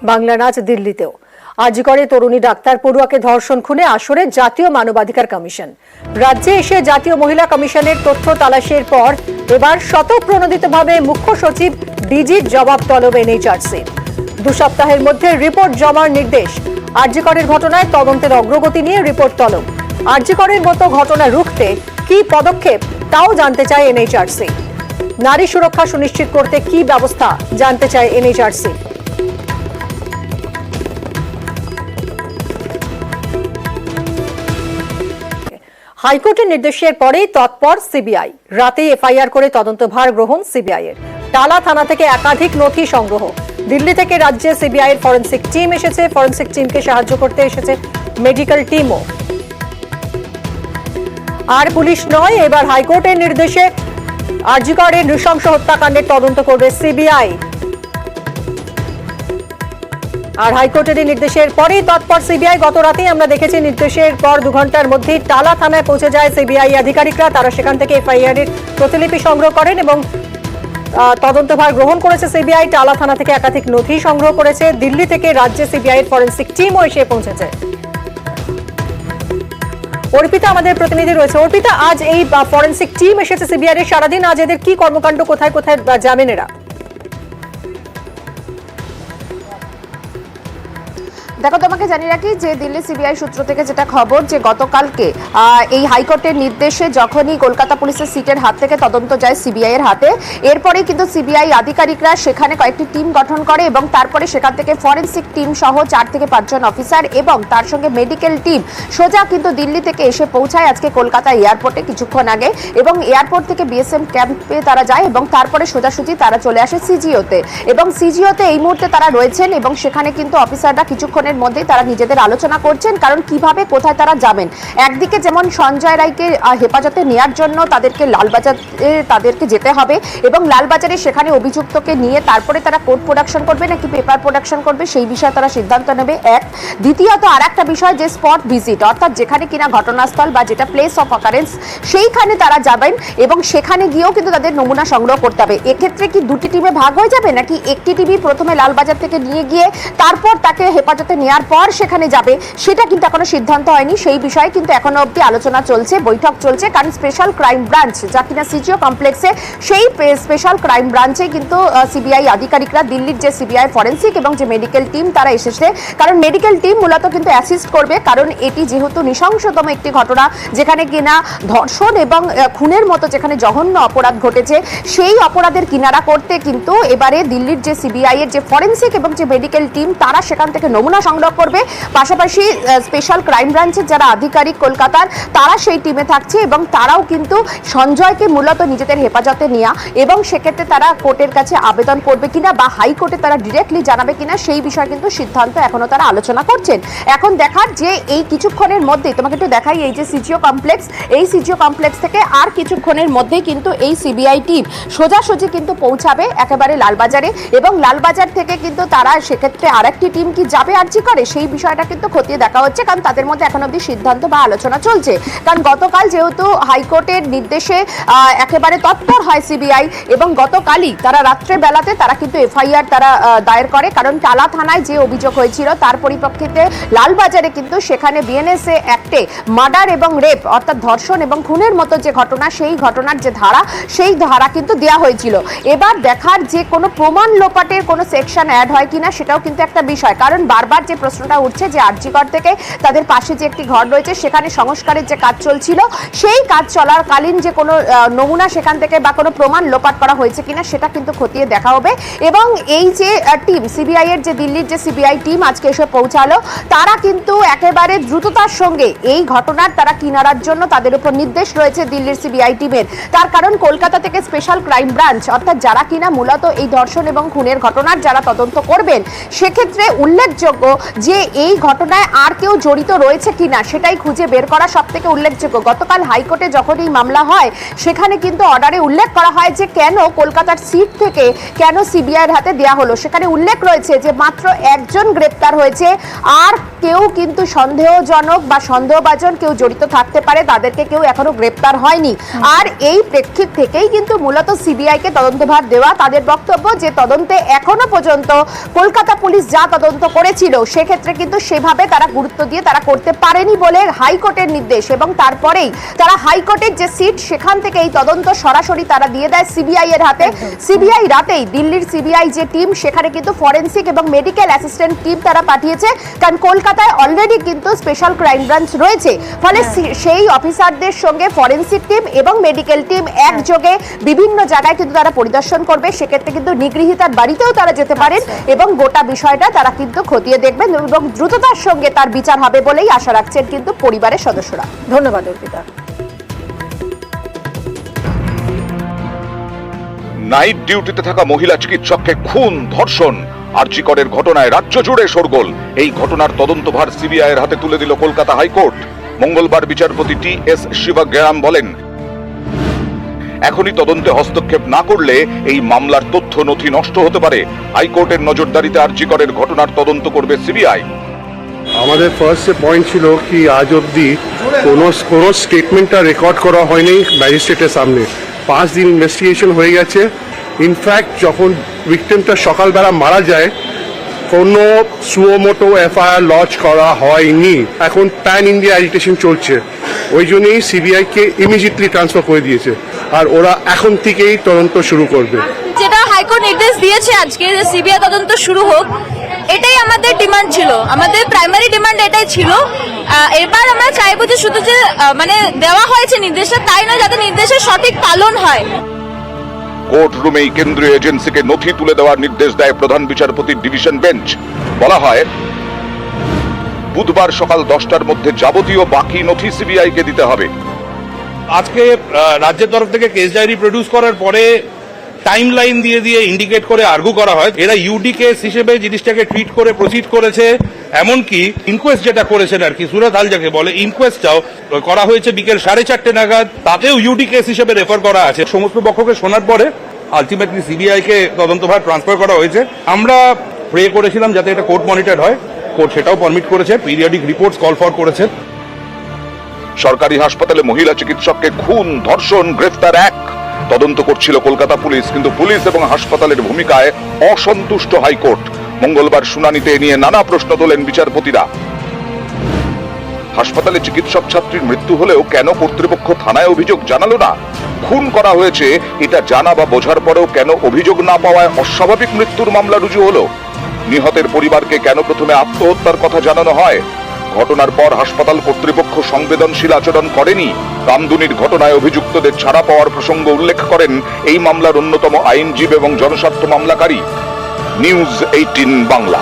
বাংলা নাচ দিল্লিতেও আজিকরে তরুণী ডাক্তার পড়ুয়াকে ধর্ষণ খুনে আসরে জাতীয় মানবাধিকার কমিশন। রাজ্যে এসে জাতীয় মহিলা কমিশনের তথ্য তালাশের পর এবার স্বতঃপ্রণোদিতভাবে মুখ্য সচিব ডিজির জবাব তলব এনএইচআরসি। 2 সপ্তাহের মধ্যে রিপোর্ট জমার নির্দেশ। আজিকরের ঘটনায় তদন্তের অগ্রগতি নিয়ে রিপোর্ট তলব। আজিকরের মতো ঘটনা রুখতে কি পদক্ষেপ তাও জানতে চায় এনএইচআরসি। নারী সুরক্ষা সুনিশ্চিত করতে কি ব্যবস্থা জানতে চায় এনএইচআরসি। হাইকোর্টের নির্দেশের পরেই তৎপর সিবিআই। রাতে এফআইআর করে তদন্তভার গ্রহণ সিবিআই এর। টালা থানা থেকে একাধিক নথি সংগ্রহ। দিল্লি থেকে রাজ্যে সিবিআই এর ফরেনসিক টিম এসেছে। ফরেনসিক টিমকে সাহায্য করতে এসেছে মেডিকেল টিমও। আর পুলিশ নয়, এবার হাইকোর্টের নির্দেশে আজিকরের নৃশংস হত্যাকাণ্ডের তদন্ত করবে সিবিআই। আর হাইকোর্টের নির্দেশের পরেই তৎপর সিবিআই। গত রাতেই আমরা দেখেছি নির্দেশের পর 2 ঘন্টার মধ্যেই টালা থানায় পৌঁছে যায় সিবিআই আধিকারিকরা। তারা সেখান থেকে এফআইআর এর প্রতিলিপি সংগ্রহ করেন এবং তদন্তভার গ্রহণ করেছে সিবিআই। টালা থানা থেকে একাধিক নথি সংগ্রহ করেছে। দিল্লি থেকে রাজ্যে সিবিআই এর ফরেনসিক টিমও এসে পৌঁছেছে। অর্পিতা আমাদের প্রতিনিধি রয়েছে। অর্পিতা, আজ এই ফরেনসিক টিম এসেছে সিবিআই এর, সারাদিন আজ এদের কি কর্মকাণ্ড, কোথায় কোথায় যাবেন এরা? দেখো, তোমাকে জানিয়ে রাখি যে দিল্লি সিবিআই সূত্র থেকে যেটা খবর, যে গতকালকে এই হাইকোর্টের নির্দেশে যখনই কলকাতা পুলিশের সিটের হাত থেকে তদন্ত যায় সিবিআই এর হাতে, এরপরেই কিন্তু সিবিআই আধিকারিকরা সেখানে কয়েকটি টিম গঠন করে এবং তারপরে সেখান থেকে ফরেনসিক টিম সহ 4 থেকে 5 জন অফিসার এবং তার সঙ্গে মেডিকেল টিম সোজা কিন্তু দিল্লি থেকে এসে পৌঁছায় আজকে কলকাতা এয়ারপোর্টে কিছুক্ষণ আগে। এবং এয়ারপোর্ট থেকে বিএসএম ক্যাম্পে তারা যায় এবং তারপরে সোজাসুজি তারা চলে আসে সিজিওতে। এবং সিজিওতে এই মুহূর্তে তারা রয়েছেন এবং সেখানে কিন্তু অফিসাররা কিছুক্ষণ মধ্যে তারা নিজেদের আলোচনা করছেন, কারণ কিভাবে কোথায় তারা যাবেন। একদিকে যেমন সঞ্জয় রায়কে হেফাজতে নেওয়ার জন্য তাদেরকে লালবাজারে যেতে হবে এবং লালবাজারে সেখানে অভিযুক্তকে নিয়ে তারপরে তারা কোর্ট প্রোডাকশন করবে নাকি পেপার প্রোডাকশন করবে সেই বিষয়ে তারা সিদ্ধান্ত নেবে। এক দ্বিতীয়ত আর একটা বিষয় যে স্পট ভিজিট, অর্থাৎ যেখানে কিনা ঘটনাস্থল বা যেটা প্লেস অফ অকারেন্স সেইখানে তারা যাবেন এবং সেখানে গিয়েও কিন্তু তাদের নমুনা সংগ্রহ করতে হবে। এক্ষেত্রে কি 2টি টিমে ভাগ হয়ে যাবে নাকি একটি টিমই প্রথমে লালবাজার থেকে নিয়ে গিয়ে তারপর তাকে হেফাজতে নেওয়ার পর সেখানে যাবে, সেটা কিন্তু এখনো সিদ্ধান্ত হয়নি। সেই বিষয়ে কিন্তু এখনো অবধি আলোচনা চলছে, বৈঠক চলছে। কারণ স্পেশাল ক্রাইম ব্রাঞ্চ যা কিনা সিজিও কমপ্লেক্সে, সেই স্পেশাল ক্রাইম ব্রাঞ্চে কিন্তু সিবিআই আধিকারিকরা দিল্লির যে সিবিআই ফরেনসিক এবং যে মেডিকেল টিম তারা এসেছে। কারণ মেডিকেল টিম মূলত কিন্তু অ্যাসিস্ট করবে, কারণ এটি যেহেতু নৃশংসতম একটি ঘটনা, যেখানে কিনা ধর্ষণ এবং খুনের মতো যেখানে জঘন্য অপরাধ ঘটেছে, সেই অপরাধের কিনারা করতে কিন্তু এবারে দিল্লির যে সিবিআই এর যে ফরেনসিক এবং যে মেডিকেল টিম তারা সেখান থেকে নমুনা সংগ্রহ করবে। পাশাপাশি স্পেশাল ক্রাইম ব্রাঞ্চের যারা আধিকারিক কলকাতার তারা সেই টিমে থাকছে এবং তারাও কিন্তু সঞ্জয়কে মূলত নিজেদের হেফাজতে নেওয়া এবং সেক্ষেত্রে তারা কোর্টের কাছে আবেদন করবে কিনা বা হাইকোর্টে তারা ডিরেক্টলি জানাবে কিনা সেই বিষয়ে কিন্তু সিদ্ধান্ত এখনো তারা আলোচনা করছেন। এখন দেখার যে এই কিছুক্ষণের মধ্যেই, তোমাকে একটু দেখাই, এই যে সিজিও কমপ্লেক্স, এই সিজিও কমপ্লেক্স থেকে আর কিছুক্ষণের মধ্যেই কিন্তু এই সিবিআই টিম সোজাসুজি কিন্তু পৌঁছাবে একেবারে লালবাজারে এবং লালবাজার থেকে কিন্তু তারা সেক্ষেত্রে আরেকটি টিম কি যাবে আরজি করে সেই বিষয়টা কিন্তু খতিয়ে দেখা হচ্ছে, কারণ তাদের মধ্যে এখন অবধি সিদ্ধান্ত বা আলোচনা চলছে। কারণ গতকাল যেহেতু হাইকোর্টের নির্দেশে একেবারে তৎপর হয় সিবিআই এবং গতকালই তারা রাত্রের বেলাতে তারা কিন্তু এফআইআর তারা দায়ের করে, কারণ টালা থানায় যে অভিযোগ হয়েছিল তার পরিপ্রেক্ষিতে লালবাজারে কিন্তু সেখানে বিএনএসএ অ্যাক্টে মার্ডার এবং রেপ অর্থাৎ ধর্ষণ এবং খুনের মতো যে ঘটনা, সেই ঘটনার যে ধারা, সেই ধারা কিন্তু দেওয়া হয়েছিল। এবার দেখার যে কোনো প্রমাণ লোপাটের কোনো সেকশন অ্যাড হয় কিনা সেটাও কিন্তু একটা বিষয়, কারণ বারবার যে প্রশ্নটা উঠছে যে আরজিকর থেকে তাদের পাশে যে একটি ঘর রয়েছে সেখানে সংস্কারের যে কাজ চলছিল, সেই কাজ চলাকালীন যে কোনো নমুনা সেখান থেকে বা কোনো প্রমাণ লোপাট করা হয়েছে কিনা সেটা কিন্তু খতিয়ে দেখা হবে। এবং এই যে টিম সিবিআই এর যে দিল্লির যে সিবিআই টিম আজকে এসে পৌঁছালো, তারা কিন্তু একেবারে দ্রুততার সঙ্গে এই ঘটনার তারা কিনারার জন্য তাদের উপর নির্দেশ রয়েছে দিল্লির সিবিআই টিমের। তার কারণ কলকাতা থেকে স্পেশাল ক্রাইম ব্রাঞ্চ অর্থাৎ যারা কিনা মূলত এই ধর্ষণ এবং খুনের ঘটনার যারা তদন্ত করবেন, সেক্ষেত্রে উল্লেখযোগ্য যে এই ঘটনায় আর কেউ জড়িত রয়েছে কিনা সেটাই খুঁজে বের করা সবথেকে উল্লেখযোগ্য। গতকাল হাইকোর্টে যখন এই মামলা হয় সেখানে কিন্তু অর্ডারে উল্লেখ করা হয় যে কেন কলকাতার সিট থেকে কেন সিবিআইয়ের হাতে দেওয়া হলো। সেখানে উল্লেখ রয়েছে যে মাত্র একজন গ্রেপ্তার হয়েছে, আর কেউ কিন্তু সন্দেহজনক বা সন্দেহভাজন কেউ জড়িত থাকতে পারে, তাদেরকে কেউ এখনো গ্রেপ্তার হয়নি। আর এই প্রেক্ষিত থেকেই কিন্তু মূলত সিবিআইকে তদন্তভার দেওয়া। তাদের বক্তব্য যে তদন্তে এখনো পর্যন্ত কলকাতা পুলিশ যা তদন্ত করেছিল সেক্ষেত্রে কিন্তু সেভাবে তারা গুরুত্ব দিয়ে তারা করতে পারেনি বলে হাইকোর্টের নির্দেশ, এবং তারপরেই তারা হাইকোর্টের যে সিট সেখান থেকে এই তদন্ত সরাসরি তারা দিয়ে দেয় সিবিআই এর হাতে। সিবিআই রাতেই দিল্লির সিবিআই যে টিম সেখানে কিন্তু ফরেন্সিক এবং মেডিকেল অ্যাসিস্ট্যান্ট টিম তারা পাঠিয়েছে, কারণ কলকাতায় অলরেডি কিন্তু স্পেশাল ক্রাইম ব্রাঞ্চ রয়েছে। ফলে সেই অফিসারদের সঙ্গে ফরেন্সিক টিম এবং মেডিকেল টিম একযোগে বিভিন্ন জায়গায় কিন্তু তারা পরিদর্শন করবে। সেক্ষেত্রে কিন্তু নিগৃহীতার বাড়িতেও তারা যেতে পারেন এবং গোটা বিষয়টা তারা কিন্তু খতিয়ে দেখবেন এবং দ্রুততার সঙ্গে তার বিচার হবে বলেই আশা রাখছেন কিন্তু পরিবারের সদস্যরা। ধন্যবাদ অর্পিতা। নাইট ডিউটিতে থাকা মহিলা চিকিৎসককে খুন, ধর্ষণ, আরজি করের ঘটনায় রাজ্য জুড়ে শোরগোল। এই ঘটনার তদন্তভার সিবিআই এর হাতে তুলে দিল কলকাতা হাইকোর্ট। মঙ্গলবার বিচারপতি টি.এস. শিবগ্যায়াম বলেন, এখনই তদন্তে হস্তক্ষেপ না করলে এই মামলার তথ্য নথি নষ্ট হতে পারে। হাইকোর্টের নজরদারিতে আরজি করের ঘটনার তদন্ত করবে সিবিআই। আমাদের ফার্স্ট পয়েন্ট ছিল কি আজ অবধি কোনো স্টেটমেন্টটা রেকর্ড করা হয়নি ম্যাজিস্ট্রেটের সামনে। 5 দিন ইনভেস্টিগেশন হয়ে গেছে। ইনফ্যাক্ট যখন ভিকটিমটা সকালবেলা মারা যায় কোনো সুমোটো এফআইআর লঞ্চ করা হয়নি। এখন প্যান ইন্ডিয়া অ্যাজিটেশন চলছে, ওই জন্যই সিবিআইকে ইমিডিয়েটলি ট্রান্সফার করে দিয়েছে, আর ওরা এখন থেকেই তদন্ত শুরু করবে। যেটা হাইকোর্ট নির্দেশ দিয়েছে আজকে যে সিবিআই তদন্ত শুরু হোক, এটাই আমাদের ডিমান্ড ছিল, আমাদের প্রাইমারি ডিমান্ড এটাই ছিল। এবার আমরা চাইবো যে শুধু যে মানে দেওয়া হয়েছে নির্দেশটা তাই নয়, যাতে নির্দেশের সঠিক পালন হয়। কোর্ট রুমেই কেন্দ্রীয় এজেন্সিকে নথি তুলে দেওয়ার নির্দেশ দেয় প্রধান বিচারপতির ডিভিশন বেঞ্চ। বলা হয়, বুধবার সকাল 10টার মধ্যে যাবতীয় বাকি নথি সিবিআই কে দিতে হবে। আজকে রাজ্যের তরফ থেকে কেস ডায়েরি প্রডিউস করার পরে টাইম লাইন দিয়ে দিয়ে ইন্ডিকেট করে আর্গু করা হয় এরা ইউডি কেস হিসেবে জিনিসটাকে ট্রিট করে প্রসিড করেছে। এমনকি ইনকোয়েস্ট যেটা করেছেন আর কি, সুরত হাল যাকে বলে, ইনকোয়েস্টটাও করা হয়েছে বিকেল 4:30 নাগাদ, তাতেও ইউডি কেস হিসেবে রেফার করা আছে। সমস্ত পক্ষকে শোনার পরে আলটিমেটলি সিবিআই কে তদন্তভার ট্রান্সফার করা হয়েছে। আমরা প্রে করেছিলাম যাতে এটা কোর্ট মনিটর্ড হয়, কোর্ট সেটাও পারমিট করেছে, পিরিয়ডিক রিপোর্টস কল ফর করেছে। সরকারি হাসপাতালে মহিলা চিকিৎসককে খুন, ধর্ষণ, গ্রেফতার এক। তদন্ত করছিল কলকাতা পুলিশ, কিন্তু পুলিশ এবং হাসপাতালের ভূমিকায় অসন্তুষ্ট হাইকোর্ট। মঙ্গলবার শুনানিতে নিয়ে নানা প্রশ্ন তোলেন বিচারপতিরা। হাসপাতালে চিকিৎসক ছাত্রীর মৃত্যু হলেও কেন কর্তৃপক্ষ থানায় অভিযোগ জানালো না? খুন করা হয়েছে এটা জানা বা বোঝার পরেও কেন অভিযোগ না পাওয়ায় অস্বাভাবিক মৃত্যুর মামলা রুজু হলো? নিহতের পরিবারকে কেন প্রথমে আত্মহত্যার কথা জানানো হয়? ঘটনার পর হাসপাতাল কর্তৃপক্ষ সংবেদনশীল আচরণ করেনি। কামদুনির ঘটনায় অভিযুক্তদের ছাড়া পাওয়ার প্রসঙ্গ উল্লেখ করেন এই মামলার অন্যতম আইনজীবী এবং জনস্বার্থ মামলাকারী। নিউজ 18 বাংলা।